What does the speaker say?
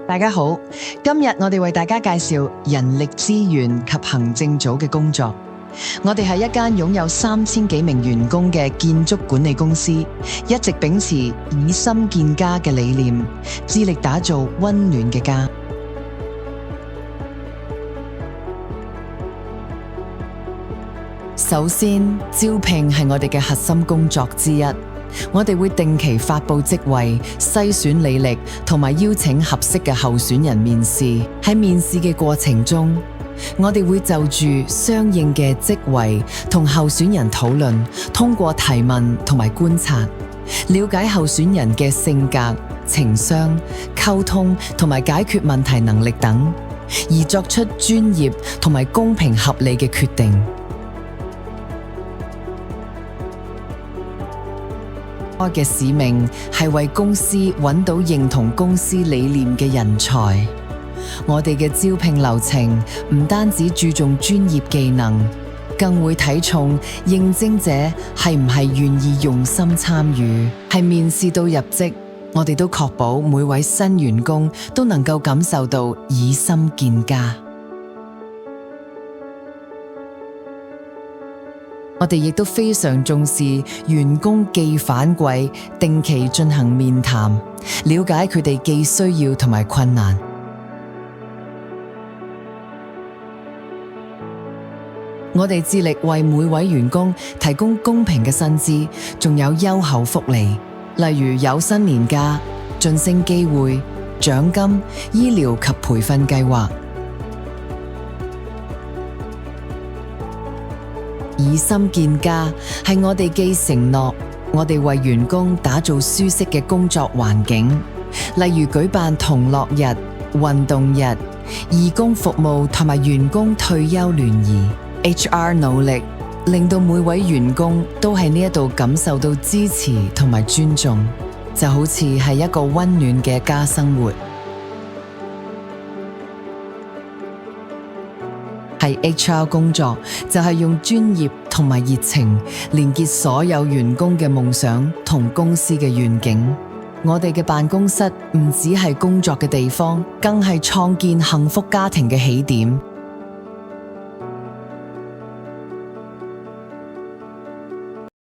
大家好，今日我哋為大家介紹人力資源及行政組嘅工作。我哋係一間擁有3000幾名員工嘅建築管理公司，一直秉持以心建家嘅理念，致力打造溫暖嘅家。首先，招聘係我哋嘅核心工作之一。我哋會定期發佈職位、篩選履歷同埋邀請合適嘅候選人面試。喺面試嘅過程中，我哋會就住相應嘅職位同候選人討論，通過提問同埋觀察，了解候選人嘅性格、情商、溝通同埋解決問題能力等，而作出專業同埋公平合理嘅決定。我嘅使命係為公司揾到認同公司理念嘅人才。我哋嘅招聘流程唔單止注重專業技能，更會睇重應徵者係唔係願意用心參與。係面試到入職，我哋都確保每位新員工都能夠感受到以心建家。我哋亦都非常重視員工既反饋，定期進行面談，了解佢哋既需要同埋困難。我哋致力為每位員工提供公平嘅薪資，仲有優厚福利，例如有薪年假、晉升機會、獎金、醫療及培訓計劃。以心建家係我哋既承諾，我哋為員工打造舒適嘅工作環境，例如舉辦同樂日、運動日、義工服務同埋員工退休聯誼。HR 努力令到每位員工都喺呢一度感受到支持同埋尊重，就好似係一個溫暖嘅家生活。係 HR 工作就係用專業同埋熱情連結所有員工嘅夢想同公司嘅願景。我哋嘅辦公室唔只係工作嘅地方，更係創建幸福家庭嘅起點。